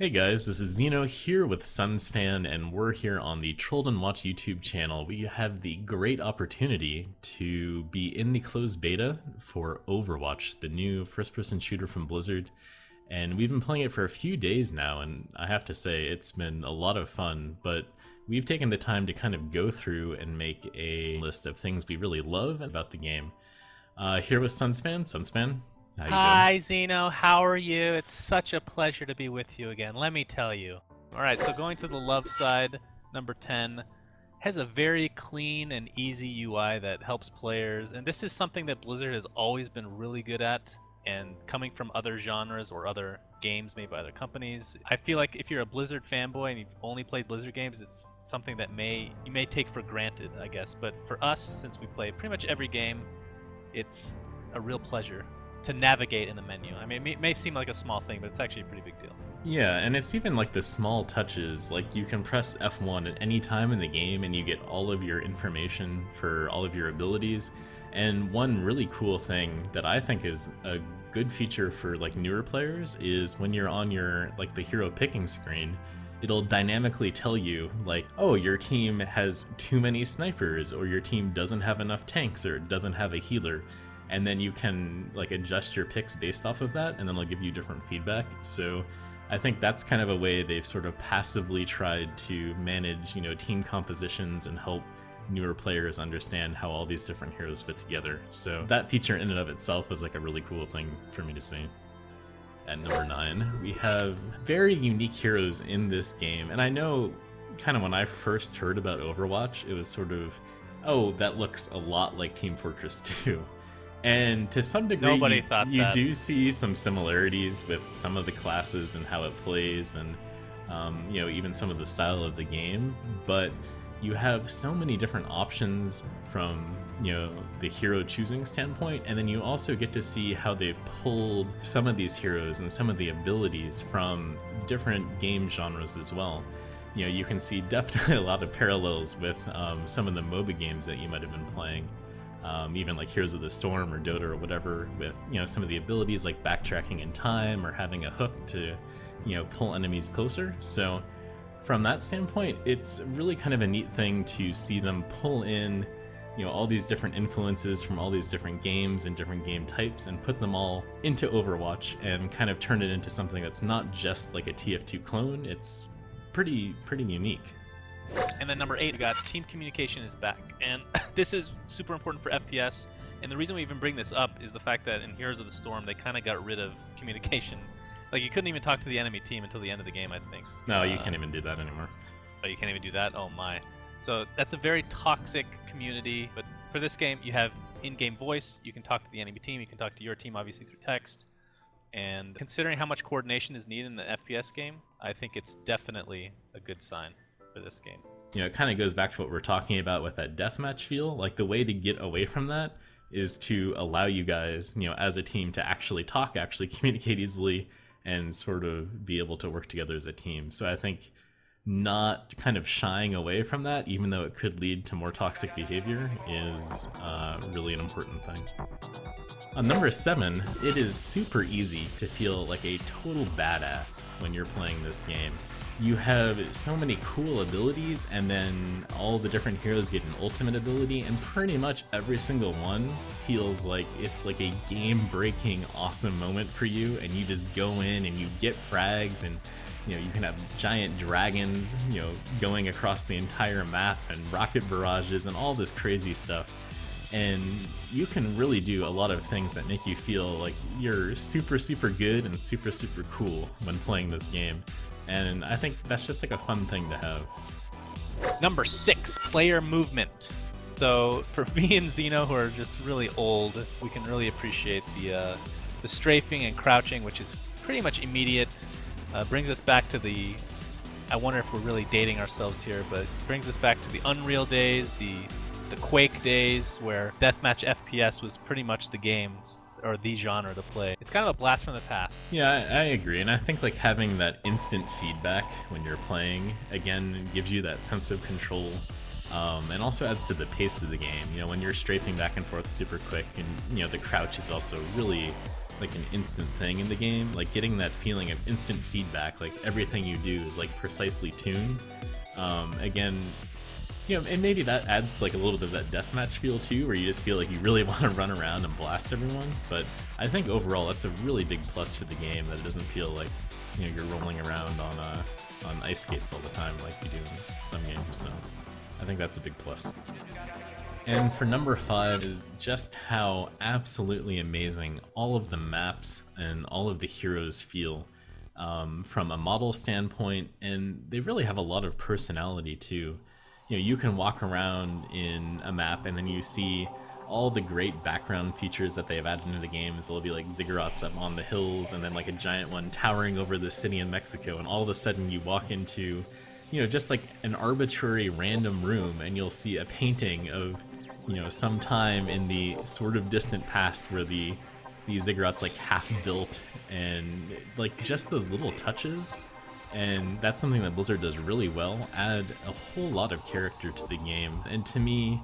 Hey guys, this is Zeno here with Sunsfan, and we're here on the Trolled and Watch YouTube channel. We have the great opportunity to be in the closed beta for Overwatch, the new first-person shooter from Blizzard. And we've been playing it for a few days now, and I have to say it's been a lot of fun, but we've taken the time to kind of go through and make a list of things we really love about the game. Here with Sunsfan. Sunsfan, how you doing? Hi, Zeno. How are you? It's such a pleasure to be with you again, let me tell you. Alright, so going to the love side, number 10 has a very clean and easy UI that helps players, and this is something that Blizzard has always been really good at, and coming from other genres or other games made by other companies. I feel like if you're a Blizzard fanboy and you've only played Blizzard games, it's something that you may take for granted, I guess. But for us, since we play pretty much every game, it's a real pleasure to navigate in the menu. I mean, it may seem like a small thing, but it's actually a pretty big deal. Yeah, and it's even like the small touches, like you can press F1 at any time in the game and you get all of your information for all of your abilities. And one really cool thing that I think is a good feature for like newer players is when you're on your like the hero picking screen, it'll dynamically tell you like, oh, your team has too many snipers, or your team doesn't have enough tanks, or doesn't have a healer. And then you can like adjust your picks based off of that, and then it'll give you different feedback. So I think that's kind of a way they've sort of passively tried to manage, team compositions and help newer players understand how all these different heroes fit together. So that feature in and of itself was like a really cool thing for me to see. At number 9, we have very unique heroes in this game. And I know kind of when I first heard about Overwatch, it was sort of, oh, that looks a lot like Team Fortress 2. And to some degree, Nobody thought you that. do see some similarities with some of the classes and how it plays, and even some of the style of the game. But you have so many different options from the hero choosing standpoint, and then you also get to see how they've pulled some of these heroes and some of the abilities from different game genres as well. You can see definitely a lot of parallels with some of the MOBA games that you might have been playing. Even like Heroes of the Storm or Dota or whatever, with some of the abilities like backtracking in time or having a hook to pull enemies closer. So from that standpoint, it's really kind of a neat thing to see them pull in all these different influences from all these different games and different game types and put them all into Overwatch and kind of turn it into something that's not just like a TF2 clone. It's pretty unique. And then number 8, we got team communication is back. And this is super important for FPS. And the reason we even bring this up is the fact that in Heroes of the Storm, they kind of got rid of communication. Like, you couldn't even talk to the enemy team until the end of the game, I think. No, you can't even do that anymore. Oh, you can't even do that? Oh my. So that's a very toxic community. But for this game, you have in-game voice. You can talk to the enemy team. You can talk to your team, obviously, through text. And considering how much coordination is needed in the FPS game, I think it's definitely a good sign for this game. It kind of goes back to what we're talking about with that deathmatch feel. Like, the way to get away from that is to allow you guys, as a team, to actually talk, actually communicate easily, and sort of be able to work together as a team. So I think not kind of shying away from that, even though it could lead to more toxic behavior, is really an important thing. On number 7, it is super easy to feel like a total badass when you're playing this game. You have so many cool abilities, and then all the different heroes get an ultimate ability, and pretty much every single one feels like it's like a game-breaking awesome moment for you, and you just go in and you get frags, and you can have giant dragons going across the entire map, and rocket barrages and all this crazy stuff. And you can really do a lot of things that make you feel like you're super good and super cool when playing this game. And I think that's just like a fun thing to have. Number 6, player movement. So for me and Zeno, who are just really old, we can really appreciate the strafing and crouching, which is pretty much immediate. Brings us back to the, I wonder if we're really dating ourselves here, but brings us back to the Unreal days, the Quake days, where deathmatch FPS was pretty much the games or the genre to play. It's kind of a blast from the past. Yeah, I agree, and I think like having that instant feedback when you're playing, again, gives you that sense of control, and also adds to the pace of the game. When you're strafing back and forth super quick, and the crouch is also really like an instant thing in the game, like getting that feeling of instant feedback, like everything you do is like precisely tuned. Again, and maybe that adds like a little bit of that deathmatch feel too, where you just feel like you really want to run around and blast everyone. But I think overall that's a really big plus for the game, that it doesn't feel like you're rolling around on ice skates all the time like you do in some games. So I think that's a big plus. And for number 5 is just how absolutely amazing all of the maps and all of the heroes feel from a model standpoint, and they really have a lot of personality too. You can walk around in a map and then you see all the great background features that they've added into the games. There'll be like ziggurats up on the hills, and then like a giant one towering over the city in Mexico, and all of a sudden you walk into just like an arbitrary random room and you'll see a painting of some time in the sort of distant past where the ziggurats like half built, and like just those little touches. And that's something that Blizzard does really well, add a whole lot of character to the game. And to me,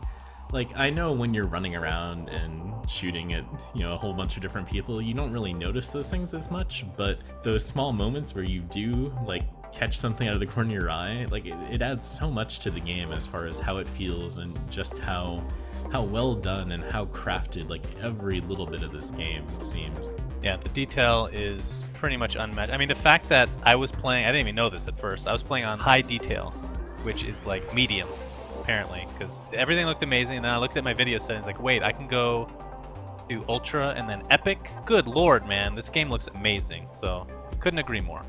like, I know when you're running around and shooting at a whole bunch of different people, you don't really notice those things as much, but those small moments where you do like catch something out of the corner of your eye, like it adds so much to the game as far as how it feels and just how well done and how crafted like every little bit of this game seems. Yeah, the detail is pretty much unmatched. I mean, the fact that I was playing, I didn't even know this at first, I was playing on high detail, which is like medium, apparently, because everything looked amazing, and then I looked at my video settings like, wait, I can go to ultra and then epic? Good lord, man, this game looks amazing, so couldn't agree more.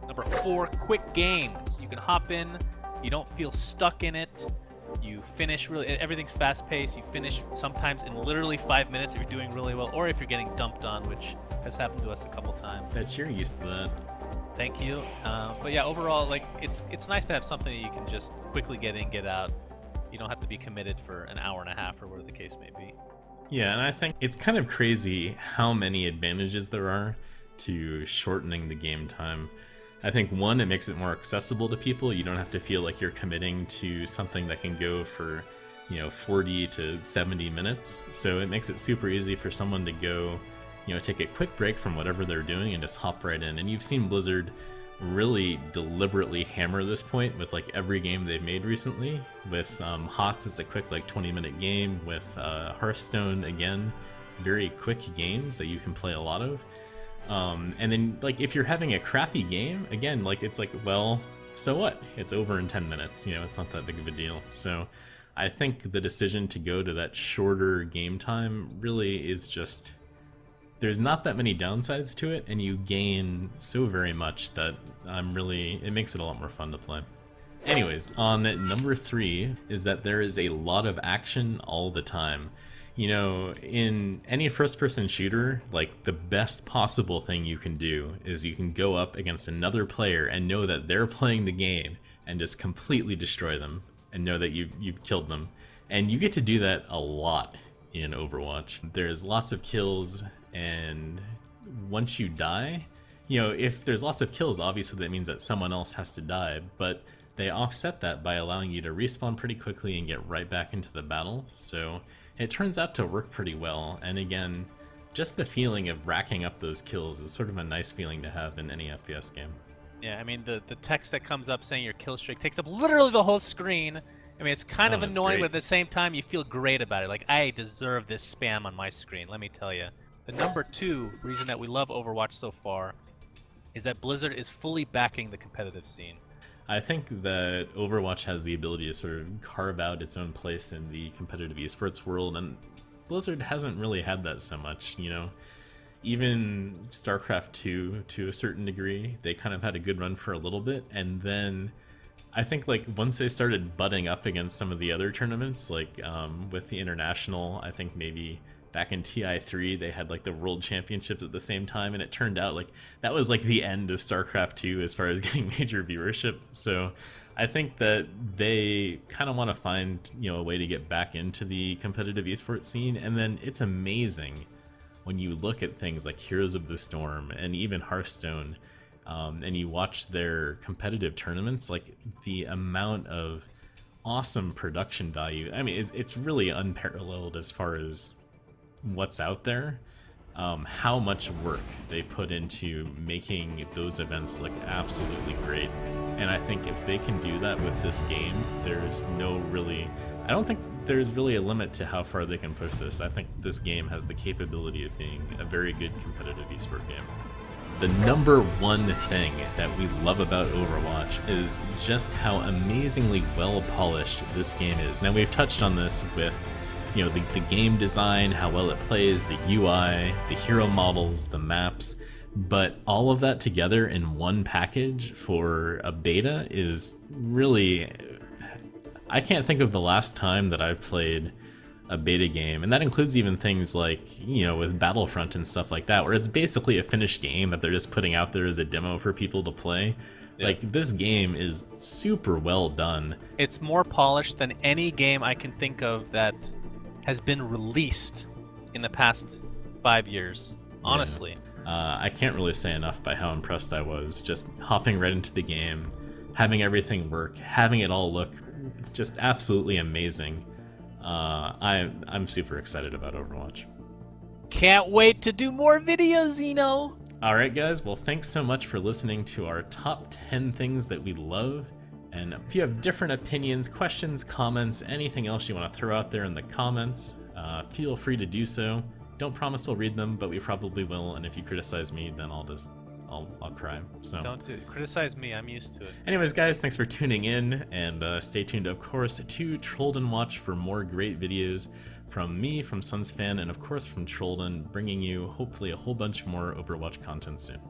Number 4, quick games. You can hop in, you don't feel stuck in it, you finish everything's fast paced, you finish sometimes in literally 5 minutes if you're doing really well, or if you're getting dumped on, which has happened to us a couple times. Bet you're used to that. Thank you. But yeah, overall, like it's nice to have something that you can just quickly get in, get out. You don't have to be committed for an hour and a half or whatever the case may be. Yeah, and I think it's kind of crazy how many advantages there are to shortening the game time. I think one, it makes it more accessible to people. You don't have to feel like you're committing to something that can go for 40 to 70 minutes. So it makes it super easy for someone to go take a quick break from whatever they're doing and just hop right in. And you've seen Blizzard really deliberately hammer this point with like every game they've made recently. With HOTS, it's a quick like 20-minute game. With Hearthstone, again, very quick games that you can play a lot of. And then like if you're having a crappy game, again, like it's like, well, so what? It's over in 10 minutes. It's not that big of a deal. So I think the decision to go to that shorter game time really is just, there's not that many downsides to it, and you gain so very much that it makes it a lot more fun to play. Anyways, on number 3 is that there is a lot of action all the time. In any first-person shooter, like the best possible thing you can do is you can go up against another player and know that they're playing the game and just completely destroy them and know that you've killed them. And you get to do that a lot in Overwatch. There's lots of kills, and once you die, if there's lots of kills, obviously that means that someone else has to die, but they offset that by allowing you to respawn pretty quickly and get right back into the battle. So it turns out to work pretty well, and again, just the feeling of racking up those kills is sort of a nice feeling to have in any FPS game. Yeah, I mean, the text that comes up saying your kill streak takes up literally the whole screen. I mean, it's kind of annoying, but at the same time, you feel great about it. Like, I deserve this spam on my screen, let me tell you. The number 2 reason that we love Overwatch so far is that Blizzard is fully backing the competitive scene. I think that Overwatch has the ability to sort of carve out its own place in the competitive esports world, and Blizzard hasn't really had that so much, Even StarCraft 2, to a certain degree, they kind of had a good run for a little bit, and then I think like once they started butting up against some of the other tournaments, like with the International, I think maybe back in TI3 they had like the World Championships at the same time, and it turned out like that was like the end of StarCraft 2 as far as getting major viewership. So I think that they kind of want to find a way to get back into the competitive esports scene. And then it's amazing when you look at things like Heroes of the Storm and even Hearthstone, and you watch their competitive tournaments, like the amount of awesome production value. I mean, it's really unparalleled as far as what's out there. how much work they put into making those events look absolutely great. And I think if they can do that with this game, I don't think there's really a limit to how far they can push this. I think this game has the capability of being a very good competitive esport game. The number one thing that we love about Overwatch is just how amazingly well polished this game is. Now, we've touched on this with the game design, how well it plays, the UI, the hero models, the maps, but all of that together in one package for a beta is really... I can't think of the last time that I've played a beta game, and that includes even things like, with Battlefront and stuff like that, where it's basically a finished game that they're just putting out there as a demo for people to play. Yeah. Like, this game is super well done. It's more polished than any game I can think of that has been released in the past 5 years, honestly. Yeah. I can't really say enough by how impressed I was, just hopping right into the game, having everything work, having it all look just absolutely amazing. I'm super excited about Overwatch. Can't wait to do more videos, Zeno! Alright guys, well thanks so much for listening to our top 10 things that we love. And if you have different opinions, questions, comments, anything else you want to throw out there in the comments, feel free to do so. Don't promise we'll read them, but we probably will, and if you criticize me, then I'll cry. So don't do it. Criticize me, I'm used to it. Anyways guys, thanks for tuning in, and stay tuned of course to Trollden Watch for more great videos from me, from SunsFan, and of course from Trollden, bringing you hopefully a whole bunch more Overwatch content soon.